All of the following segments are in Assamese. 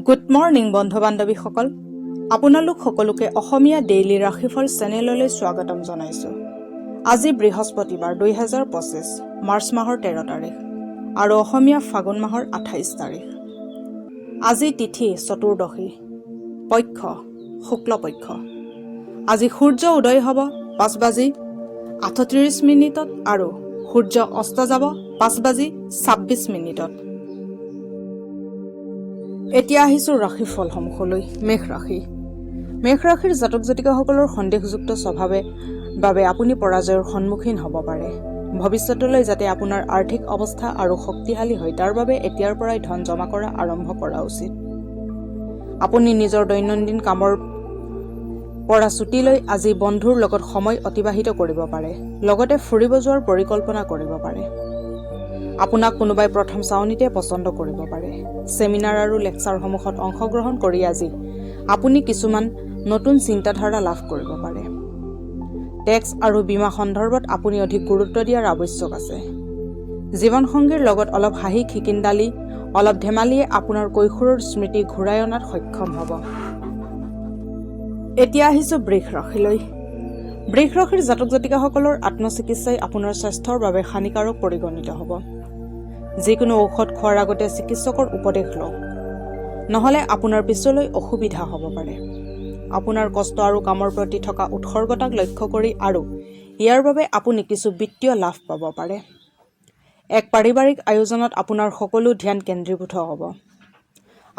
গুড মৰ্নিং বন্ধু বান্ধৱীসকল, আপোনালোক সকলোকে অসমীয়া ডেইলি ৰাশিফল চেনেললৈ স্বাগতম জনাইছোঁ। আজি বৃহস্পতিবাৰ 2025 মাৰ্চ মাহৰ 13 তাৰিখ আৰু অসমীয়া ফাগুন মাহৰ 28 তাৰিখ। আজি তিথি চতুৰ্দশী, পক্ষ শুক্লপক্ষ। আজি সূৰ্য উদয় হ'ব 5:38 আৰু সূৰ্য অস্ত যাব 5:26। এতিয়া আহিছোঁ ৰাশিফলসমূহলৈ। মেষ ৰাশি। মেষ ৰাশিৰ জাতক জাতিকাসকলৰ সন্দেহযুক্ত স্বভাৱে বাবে আপুনি পৰাজয়ৰ সন্মুখীন হ'ব পাৰে। ভৱিষ্যতলৈ যাতে আপোনাৰ আৰ্থিক অৱস্থা আৰু শক্তিশালী হয় তাৰ বাবে এতিয়াৰ পৰাই ধন জমা কৰা আৰম্ভ কৰা উচিত। আপুনি নিজৰ দৈনন্দিন কামৰ পৰা ছুটী লৈ আজি বন্ধুৰ লগত সময় অতিবাহিত কৰিব পাৰে। লগতে ফুৰিব যোৱাৰ পৰিকল্পনা কৰিব পাৰে। আপোনাক কোনোবাই প্ৰথম চাউনিতে পচন্দ কৰিব পাৰে। ছেমিনাৰ আৰু লেকচাৰসমূহত অংশগ্ৰহণ কৰি আজি আপুনি কিছুমান নতুন চিন্তাধাৰা লাভ কৰিব পাৰে। টেক্স আৰু বীমা সন্দৰ্ভত আপুনি অধিক গুৰুত্ব দিয়াৰ আৱশ্যক আছে। জীৱনসংগীৰ লগত অলপ হাঁহি খিকিন্দালি, অলপ ধেমালিয়ে আপোনাৰ কৈশোৰৰ স্মৃতি ঘূৰাই অনাত সক্ষম হ'ব। এতিয়া আহিছোঁ বৃষ ৰাশিলৈ। বৃষ ৰাশিৰ জাতক জাতিকাসকলৰ আত্মচিকিৎসাই আপোনাৰ স্বাস্থ্যৰ বাবে হানিকাৰক পৰিগণিত হ'ব। যিকোনো ঔষধ খোৱাৰ আগতে চিকিৎসকৰ উপদেশ লওক, নহ'লে আপোনাৰ পিছলৈ অসুবিধা হ'ব পাৰে। আপোনাৰ কষ্ট আৰু কামৰ প্ৰতি থকা উৎসৰ্গতাক লক্ষ্য কৰি আৰু ইয়াৰ বাবে আপুনি কিছু বিত্তীয় লাভ পাব পাৰে। এক পাৰিবাৰিক আয়োজনত আপোনাৰ সকলো ধ্যান কেন্দ্ৰীভূত হ'ব।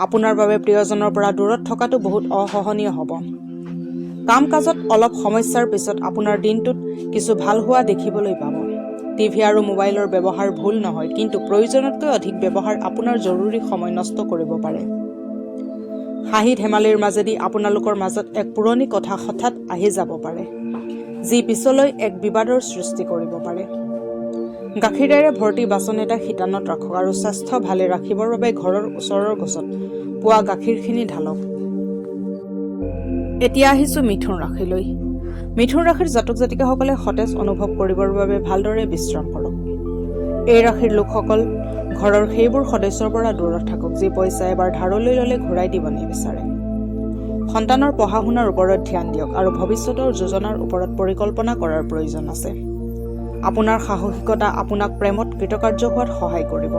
আপোনাৰ বাবে প্ৰিয়জনৰ পৰা দূৰত থকাটো বহুত অসহনীয় হ'ব। কাম কাজত অলপ সমস্যাৰ পিছত আপোনাৰ দিনটোত কিছু ভাল হোৱা দেখিবলৈ পাব। টিভি আৰু মোবাইলৰ ব্যৱহাৰ ভুল নহয়, কিন্তু প্ৰয়োজনতকৈ অধিক ব্যৱহাৰ আপোনাৰ জৰুৰী সময় নষ্ট কৰিব পাৰে। হাঁহি ধেমালিৰ মাজেদি আপোনালোকৰ মাজত এক পুৰণি কথা হঠাৎ আহি যাব পাৰে, যি পিছলৈ এক বিবাদৰ সৃষ্টি কৰিব পাৰে। গাখীৰেৰে ভৰ্তি বাচন এটা শিতানত ৰাখক আৰু স্বাস্থ্য ভালে ৰাখিবৰ বাবে ঘৰৰ ওচৰৰ গছত পোৱা গাখীৰখিনি ঢালক। এতিয়া আহিছোঁ মিথুন ৰাশিলৈ। মিথুন ৰাশিৰ জাতক জাতিকাসকলে সতেজ অনুভৱ কৰিবৰ বাবে ভালদৰে বিশ্ৰাম কৰক। এই ৰাশিৰ লোকসকল ঘৰৰ সেইবোৰ সদস্যৰ পৰা দূৰত থাকক যি পইচা এবাৰ ধাৰলৈ ল'লে ঘূৰাই দিব নিবিচাৰে। সন্তানৰ পঢ়া শুনাৰ ওপৰত ধ্যান দিয়ক আৰু ভৱিষ্যতৰ যোজনাৰ ওপৰত পৰিকল্পনা কৰাৰ প্ৰয়োজন আছে। আপোনাৰ সাহসিকতা আপোনাক প্ৰেমত কৃতকাৰ্য হোৱাত সহায় কৰিব।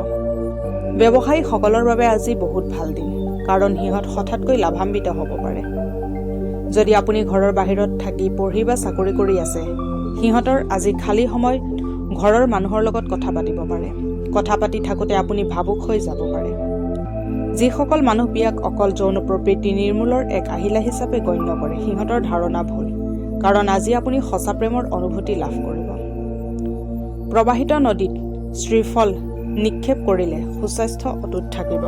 ব্যৱসায়ীসকলৰ বাবে আজি বহুত ভাল দিন, কাৰণ সিহঁত হঠাৎকৈ লাভান্বিত হ'ব পাৰে। যদি আপুনি ঘৰৰ বাহিৰত থাকি পঢ়ি বা চাকৰি কৰি আছে, সিহঁতৰ আজি খালী সময়ত ঘৰৰ মানুহৰ লগত কথা পাতিব পাৰে। কথা পাতি থাকোঁতে আপুনি ভাবুক হৈ যাব পাৰে। যিসকল মানুহ বিয়াক অকল যৌন প্ৰবৃত্তি নিৰ্মূলৰ এক আহিলা হিচাপে গণ্য কৰে, সিহঁতৰ ধাৰণা ভুল, কাৰণ আজি আপুনি সঁচা প্ৰেমৰ অনুভূতি লাভ কৰিব। প্ৰবাহিত নদীত শ্ৰীফল নিক্ষেপ কৰিলে সুস্বাস্থ্য অটুট থাকিব।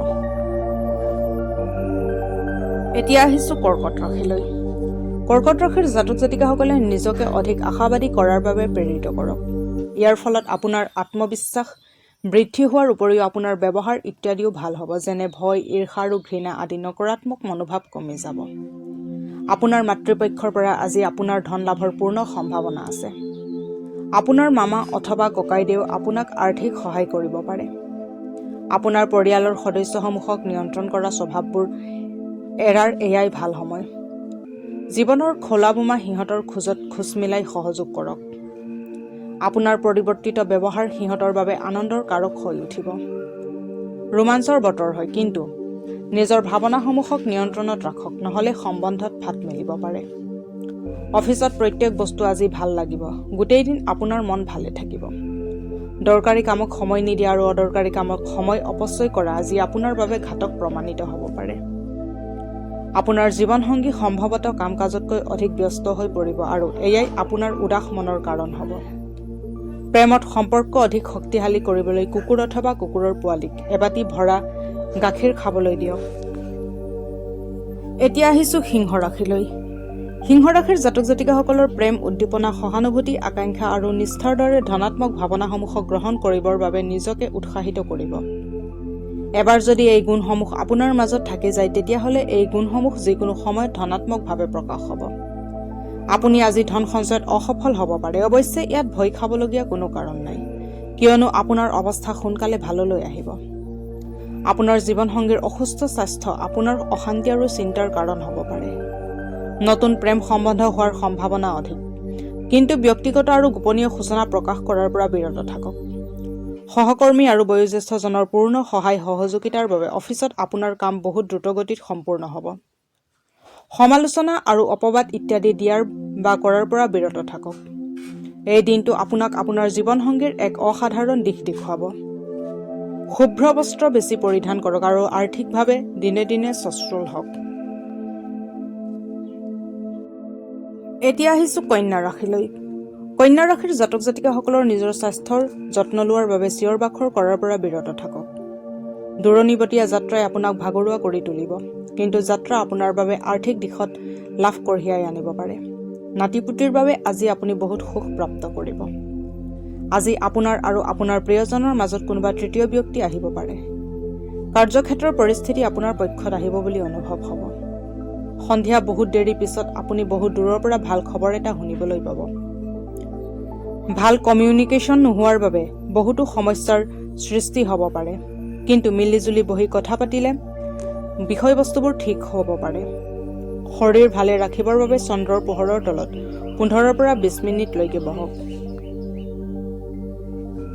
এতিয়া আহিছোঁ কৰ্কট ৰাশিলৈ। কৰ্কট ৰাশিৰ জাতক জাতিকাসকলে নিজকে অধিক আশাবাদী কৰাৰ বাবে প্ৰেৰিত কৰক। ইয়াৰ ফলত আপোনাৰ আত্মবিশ্বাস বৃদ্ধি হোৱাৰ উপৰিও আপোনাৰ ব্যৱহাৰ ইত্যাদিও ভাল হ'ব, যেনে ভয়, ঈৰ্ষা আৰু ঘৃণা আদি নকাৰাত্মক মনোভাৱ কমি যাব। আপোনাৰ মাতৃপক্ষৰ পৰা আজি আপোনাৰ ধন লাভৰ পূৰ্ণ সম্ভাৱনা আছে। আপোনাৰ মামা অথবা ককাইদেউ আপোনাক আৰ্থিক সহায় কৰিব পাৰে। আপোনাৰ পৰিয়ালৰ সদস্যসমূহক নিয়ন্ত্ৰণ কৰা স্বভাৱবোৰ এৰাৰ এয়াই ভাল সময়। জীৱনৰ খোলা বোমা সিহঁতৰ খোজত খোজ মিলাই সহযোগ কৰক। আপোনাৰ পৰিৱৰ্তিত ব্যৱহাৰ সিহঁতৰ বাবে আনন্দৰ কাৰক হৈ উঠিব। ৰোমাঞ্চৰ বতৰ হয়, কিন্তু নিজৰ ভাৱনাসমূহক নিয়ন্ত্ৰণত ৰাখক, নহ'লে সম্বন্ধত ফাট মেলিব পাৰে। অফিচত প্ৰত্যেক বস্তু আজি ভাল লাগিব। গোটেই দিন আপোনাৰ মন ভালে থাকিব। দৰকাৰী কামক সময় নিদিয়া আৰু অদৰকাৰী কামক সময় অপচয় কৰা আজি আপোনাৰ বাবে ঘাতক প্ৰমাণিত হ'ব পাৰে। আপোনাৰ জীৱনসংগী সম্ভৱতঃ কাম কাজতকৈ অধিক ব্যস্ত হৈ পৰিব আৰু এয়াই আপোনাৰ উদাস মনৰ কাৰণ হ'ব। প্ৰেমত সম্পৰ্ক অধিক শক্তিশালী কৰিবলৈ কুকুৰ অথবা কুকুৰৰ পোৱালীক এবাটি ভৰা গাখীৰ খাবলৈ দিয়ক। এতিয়া আহিছোঁ সিংহ ৰাশিলৈ। সিংহ ৰাশিৰ জাতক জাতিকাসকলৰ প্ৰেম, উদ্দীপনা, সহানুভূতি, আকাংক্ষা আৰু নিষ্ঠাৰ দৰে ধনাত্মক ভাৱনাসমূহক গ্ৰহণ কৰিবৰ বাবে নিজকে উৎসাহিত কৰিব। এবাৰ যদি এই গুণসমূহ আপোনাৰ মাজত থাকি যায়, তেতিয়াহ'লে এই গুণসমূহ যিকোনো সময়ত ধনাত্মকভাৱে প্ৰকাশ হ'ব। আপুনি আজি ধন সঞ্চয়ত অসফল হ'ব পাৰে। অৱশ্যে ইয়াত ভয় খাবলগীয়া কোনো কাৰণ নাই, কিয়নো আপোনাৰ অৱস্থা সোনকালে ভাললৈ আহিব। আপোনাৰ জীৱনসংগীৰ অসুস্থ স্বাস্থ্য আপোনাৰ অশান্তি আৰু চিন্তাৰ কাৰণ হ'ব পাৰে। নতুন প্ৰেম সম্বন্ধ হোৱাৰ সম্ভাৱনা অধিক, কিন্তু ব্যক্তিগত আৰু গোপনীয় সূচনা প্ৰকাশ কৰাৰ পৰা বিৰত থাকক। সহকৰ্মী আৰু বয়োজ্যেষ্ঠজনৰ পূৰ্ণ সহায় সহযোগিতাৰ বাবে অফিচত আপোনাৰ কাম বহুত দ্ৰুতগতিত সম্পূৰ্ণ হ'ব। সমালোচনা আৰু অপবাদ ইত্যাদি দিয়াৰ বা কৰাৰ পৰা বিৰত থাকক। এই দিনটো আপোনাক আপোনাৰ জীৱনসংগীৰ এক অসাধাৰণ দিশ দেখুৱাব। শুভ্ৰ বস্ত্ৰ বেছি পৰিধান কৰক আৰু আৰ্থিকভাৱে দিনে দিনে সচ্ছল হওক। এতিয়া আহিছোঁ কন্যা ৰাশিলৈ। কন্যা ৰাশিৰ জাতক জাতিকাসকলৰ নিজৰ স্বাস্থ্যৰ যত্ন লোৱাৰ বাবে চিঞৰ বাখৰ কৰাৰ পৰা বিৰত থাকক। দূৰণিবতীয়া যাত্ৰাই আপোনাক ভাগৰুৱা কৰি তুলিব, কিন্তু যাত্ৰা আপোনাৰ বাবে আৰ্থিক দিশত লাভ কঢ়িয়াই আনিব পাৰে। নাতিপুতিৰ বাবে আজি আপুনি বহুত সুখ প্ৰাপ্ত কৰিব। আজি আপোনাৰ আৰু আপোনাৰ প্ৰিয়জনৰ মাজত কোনোবা তৃতীয় ব্যক্তি আহিব পাৰে। কাৰ্যক্ষেত্ৰৰ পৰিস্থিতি আপোনাৰ পক্ষত আহিব বুলি অনুভৱ হ'ব। সন্ধিয়া বহুত দেৰি পিছত আপুনি বহুত দূৰৰ পৰা ভাল খবৰ এটা শুনিবলৈ পাব। ভাল কমিউনিকেশ্যন নোহোৱাৰ বাবে বহুতো সমস্যাৰ সৃষ্টি হ'ব পাৰে, কিন্তু মিলিজুলি বহি কথা পাতিলে বিষয়বস্তুবোৰ ঠিক হ'ব পাৰে। শৰীৰ ভালে ৰাখিবৰ বাবে চন্দ্ৰৰ পোহৰৰ তলত 15 পৰা 20 মিনিটলৈকে বহক।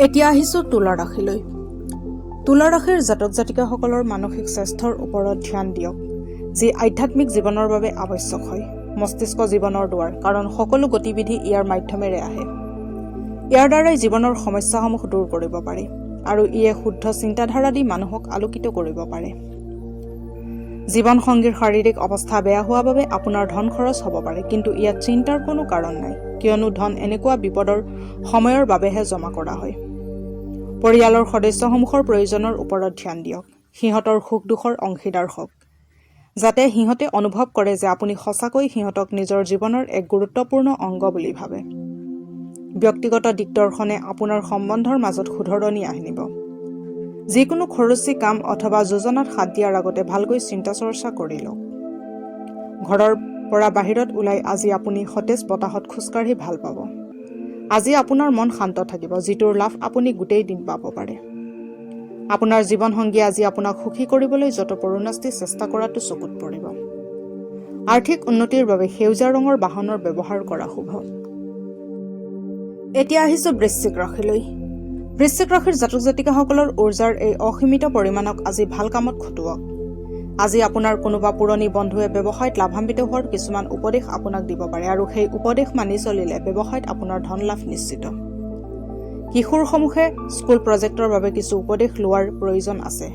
এতিয়া আহিছোঁ তুলা ৰাশিলৈ। তুলা ৰাশিৰ জাতক জাতিকাসকলৰ মানসিক স্বাস্থ্যৰ ওপৰত ধ্যান দিয়ক, যি আধ্যাত্মিক জীৱনৰ বাবে আৱশ্যক হয়। মস্তিষ্ক জীৱনৰ দুৱাৰ, কাৰণ সকলো গতিবিধি ইয়াৰ মাধ্যমেৰে আহে। ইয়াৰ দ্বাৰাই জীৱনৰ সমস্যাসমূহ দূৰ কৰিব পাৰি আৰু ইয়ে শুদ্ধ চিন্তাধাৰা দি মানুহক আলোকিত কৰিব পাৰে। জীৱনসংগীৰ শাৰীৰিক অৱস্থা বেয়া হোৱা বাবে আপোনাৰ ধন খৰচ হ'ব পাৰে, কিন্তু ইয়াত চিন্তাৰ কোনো কাৰণ নাই, কিয়নো ধন এনেকুৱা বিপদৰ সময়ৰ বাবেহে জমা কৰা হয়। পৰিয়ালৰ সদস্যসমূহৰ প্ৰয়োজনৰ ওপৰত ধ্যান দিয়ক। সিহঁতৰ সুখ দুখৰ অংশীদাৰ হওক, যাতে সিহঁতে অনুভৱ কৰে যে আপুনি সঁচাকৈ সিহঁতক নিজৰ জীৱনৰ এক গুৰুত্বপূৰ্ণ অংগ বুলি ভাবে। ব্যক্তিগত দিগদৰ্শনে আপোনাৰ সম্বন্ধৰ মাজত শুধৰণি আনিব। যিকোনো খৰচী কাম অথবা যোজনাত হাত দিয়াৰ আগতে ভালকৈ চিন্তা চৰ্চা কৰি লওক। ঘৰৰ পৰা বাহিৰত ওলাই আজি আপুনি সতেজ বতাহত খোজকাঢ়ি ভাল পাব। আজি আপোনাৰ মন শান্ত থাকিব, যিটোৰ লাভ আপুনি গোটেই দিন পাব পাৰে। আপোনাৰ জীৱনসংগী আজি আপোনাক সুখী কৰিবলৈ যত পৰোনাস্তি চেষ্টা কৰাটো চকুত পৰিব। আৰ্থিক উন্নতিৰ বাবে সেউজীয়া ৰঙৰ বাহনৰ ব্যৱহাৰ কৰা শুভ। এতিয়া আহিছোঁ বৃশ্চিক ৰাশিলৈ। বৃশ্চিক ৰাশিৰ জাতক জাতিকাসকলৰ ঊৰ্জাৰ এই অসীমিত পৰিমাণক আজি ভাল কামত খটুৱাওক। আজি আপোনাৰ কোনোবা পুৰণি বন্ধুৱে ব্যৱসায়ত লাভান্বিত হোৱাৰ কিছুমান উপদেশ আপোনাক দিব পাৰে, আৰু সেই উপদেশ মানি চলিলে ব্যৱসায়ত আপোনাৰ ধন লাভ নিশ্চিত। কিশোৰসমূহে স্কুল প্ৰজেক্টৰ বাবে কিছু উপদেশ লোৱাৰ প্ৰয়োজন আছে।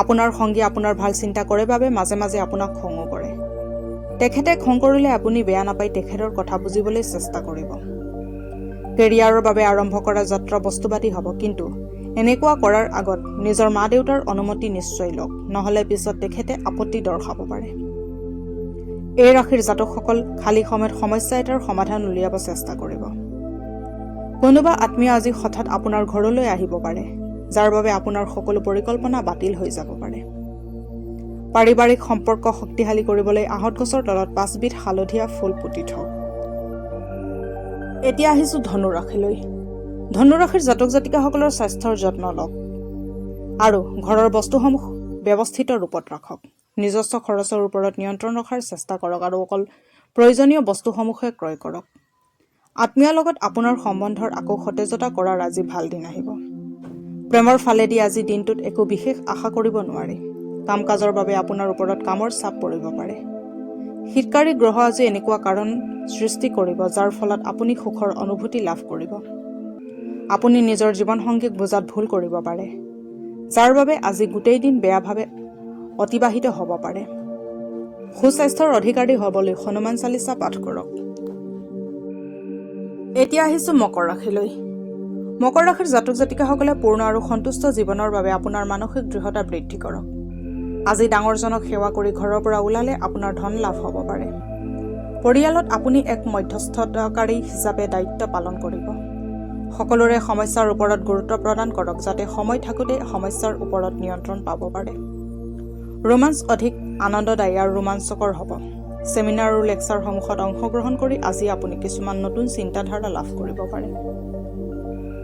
আপোনাৰ সংগী আপোনাৰ ভাল চিন্তা কৰে বাবে মাজে মাজে আপোনাক খঙো কৰে। তেখেতে খং কৰিলে আপুনি বেয়া নাপাই তেখেতৰ কথা বুজিবলৈ চেষ্টা কৰিব। কেৰিয়াৰৰ বাবে আৰম্ভ কৰা যাত্ৰা বস্তুবাদী হ'ব, কিন্তু এনেকুৱা কৰাৰ আগত নিজৰ মা দেউতাৰ অনুমতি নিশ্চয় লওক, নহ'লে পিছত তেখেতে আপত্তি দৰ্শাব পাৰে। এই ৰাশিৰ জাতকসকল খালী সময়ত সমস্যা এটাৰ সমাধান উলিয়াব চেষ্টা কৰিব। কোনোবা আত্মীয় আজি হঠাৎ আপোনাৰ ঘৰলৈ আহিব পাৰে, যাৰ বাবে আপোনাৰ সকলো পৰিকল্পনা বাতিল হৈ যাব পাৰে। পাৰিবাৰিক সম্পৰ্ক শক্তিশালী কৰিবলৈ আহঁত গছৰ তলত 5 বিধ হালধীয়া ফুল পুতি থওক। এতিয়া আহিছোঁ ধনু ৰাশিলৈ। ধনু ৰাশিৰ জাতক জাতিকাসকলৰ স্বাস্থ্যৰ যত্ন লওক আৰু ঘৰৰ বস্তুসমূহ ব্যৱস্থিত ৰূপত ৰাখক। নিজস্ব খৰচৰ ওপৰত নিয়ন্ত্ৰণ ৰখাৰ চেষ্টা কৰক আৰু অকল প্ৰয়োজনীয় বস্তুসমূহে ক্ৰয় কৰক। আত্মীয়ৰ লগত আপোনাৰ সম্বন্ধৰ আকৌ সতেজতা কৰাৰ আজি ভাল দিন আহিব। প্ৰেমৰ ফালেদি আজি দিনটোত একো বিশেষ আশা কৰিব নোৱাৰি। কাম কাজৰ বাবে আপোনাৰ ওপৰত কামৰ চাপ পৰিব পাৰে। হিতকাৰী গ্ৰহ আজি এনেকুৱা কাৰণ সৃষ্টি কৰিব যাৰ ফলত আপুনি সুখৰ অনুভূতি লাভ কৰিব। আপুনি নিজৰ জীৱনসংগীক বুজাত ভুল কৰিব পাৰে, যাৰ বাবে আজি গোটেই দিন বেয়াভাৱে অতিবাহিত হ'ব পাৰে। সুস্বাস্থ্যৰ অধিকাৰী হ'বলৈ হনুমান চালিচা পাঠ কৰক। এতিয়া আহিছোঁ মকৰ ৰাশিলৈ। মকৰ ৰাশিৰ জাতক জাতিকাসকলে পূৰ্ণ আৰু সন্তুষ্ট জীৱনৰ বাবে আপোনাৰ মানসিক দৃঢ়তা বৃদ্ধি কৰক। আজি ডাঙৰজনক সেৱা কৰি ঘৰৰ পৰা ওলালে আপোনাৰ ধন লাভ হ'ব পাৰে। পৰিয়ালত আপুনি এক মধ্যস্থতাকাৰী হিচাপে দায়িত্ব পালন কৰিব। সকলোৰে সমস্যাৰ ওপৰত গুৰুত্ব প্ৰদান কৰক, যাতে সময় থাকোঁতে সমস্যাৰ ওপৰত নিয়ন্ত্ৰণ পাব পাৰে। ৰোমাঞ্চ অধিক আনন্দদায়ী আৰু ৰোমাঞ্চকৰ হ'ব। ছেমিনাৰ আৰু লেকচাৰসমূহত অংশগ্ৰহণ কৰি আজি আপুনি কিছুমান নতুন চিন্তাধাৰা লাভ কৰিব পাৰে।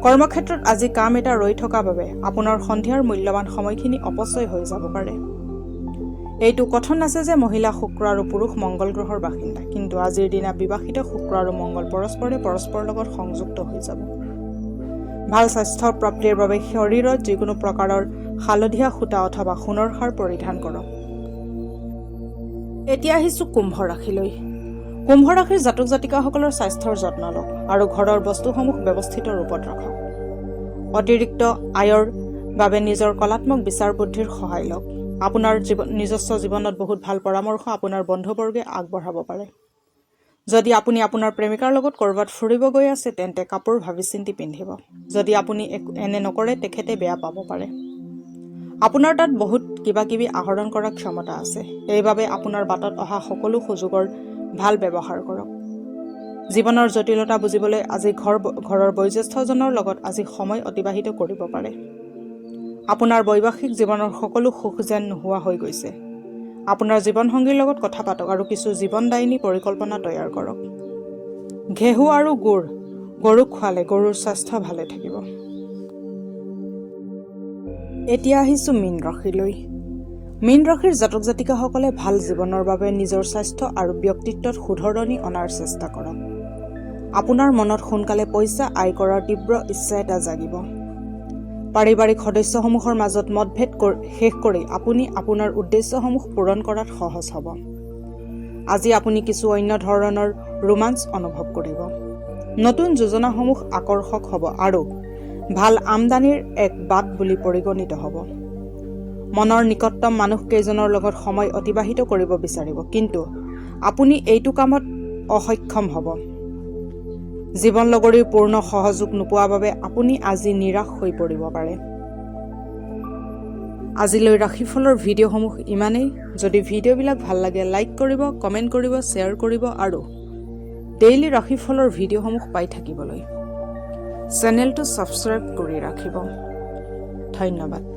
কৰ্মক্ষেত্ৰত আজি কাম এটা ৰৈ থকা বাবে আপোনাৰ সন্ধিয়াৰ মূল্যৱান সময়খিনি অপচয় হৈ যাব পাৰে। এইটো কথন আছে যে মহিলা শুক্ৰ আৰু পুৰুষ মংগল গ্ৰহৰ বাসিন্দা, কিন্তু আজিৰ দিনা বিবাহিত শুক্ৰ আৰু মংগল পৰস্পৰৰ লগত সংযুক্ত হৈ যাব। ভাল স্বাস্থ্য প্ৰাপ্তিৰ বাবে শৰীৰত যিকোনো প্ৰকাৰৰ হালধীয়া সূতা অথবা সোণৰ সাৰ পৰিধান কৰক। এতিয়া আহিছোঁ কুম্ভ ৰাশিলৈ। কুম্ভ ৰাশিৰ জাতক জাতিকাসকলৰ স্বাস্থ্যৰ যত্ন লওক আৰু ঘৰৰ বস্তুসমূহ ব্যৱস্থিত ৰূপত ৰাখক। অতিৰিক্ত আয়ৰ বাবে নিজৰ কলাত্মক বিচাৰ বুদ্ধিৰ সহায় লওক। আপোনাৰ নিজস্ব জীৱনত বহুত ভাল পৰামৰ্শ আপোনাৰ বন্ধুবৰ্গে আগবঢ়াব পাৰে। যদি আপুনি আপোনাৰ প্ৰেমিকাৰ লগত ক'ৰবাত ফুৰিব গৈ আছে তেন্তে কাপোৰ ভাবি চিন্তি পিন্ধিব। যদি আপুনি এনে নকৰে তেখেতে বেয়া পাব পাৰে। আপোনাৰ তাত বহুত কিবা-কিবি আহৰণ কৰাৰ ক্ষমতা আছে, সেইবাবে আপোনাৰ বাটত অহা সকলো সুযোগৰ ভাল ব্যৱহাৰ কৰক। জীৱনৰ জটিলতা বুজিবলৈ আজি ঘৰৰ বয়োজ্যেষ্ঠজনৰ লগত আজি সময় অতিবাহিত কৰিব পাৰে। আপোনাৰ বৈবাহিক জীৱনৰ সকলো সুখ যেন নোহোৱা হৈ গৈছে। আপোনাৰ জীৱনসংগীৰ লগত কথা পাতক আৰু কিছু জীৱনদায়িনী পৰিকল্পনা তৈয়াৰ কৰক। ঘেঁহু আৰু গুড় গৰুক খোৱালে গৰুৰ স্বাস্থ্য ভালে থাকিব। এতিয়া আহিছোঁ মীন ৰাশিলৈ। মীন ৰাশিৰ জাতক জাতিকাসকলে ভাল জীৱনৰ বাবে নিজৰ স্বাস্থ্য আৰু ব্যক্তিত্বত শুধৰণি অনাৰ চেষ্টা কৰক। আপোনাৰ মনত সোনকালে পইচা আয় কৰাৰ তীব্ৰ ইচ্ছা এটা জাগিব। পাৰিবাৰিক সদস্যসমূহৰ মাজত মতভেদ শেষ কৰি আপুনি আপোনাৰ উদ্দেশ্যসমূহ পূৰণ কৰাত সহজ হ'ব। আজি আপুনি কিছু অন্য ধৰণৰ ৰোমাঞ্চ অনুভৱ কৰিব। নতুন যোজনাসমূহ আকৰ্ষক হ'ব আৰু ভাল আমদানিৰ এক বাট বুলি পৰিগণিত হ'ব। মনৰ নিকটতম মানুহকেইজনৰ লগত সময় অতিবাহিত কৰিব বিচাৰিব, কিন্তু আপুনি এইটো কামত অসক্ষম হ'ব। জীৱনলগৰীৰ পূৰ্ণ সহযোগ নোপোৱা বাবে আপুনি আজি নিৰাশ হৈ পৰিব পাৰে। আজিলৈ ৰাশিফলৰ ভিডিঅ'সমূহ ইমানেই। যদি ভিডিঅ'বিলাক ভাল লাগে লাইক কৰিব, কমেণ্ট কৰিব, শ্বেয়াৰ কৰিব আৰু ডেইলি ৰাশিফলৰ ভিডিঅ'সমূহ পাই থাকিবলৈ চেনেলটো ছাবস্ক্ৰাইব কৰি ৰাখিব। ধন্যবাদ।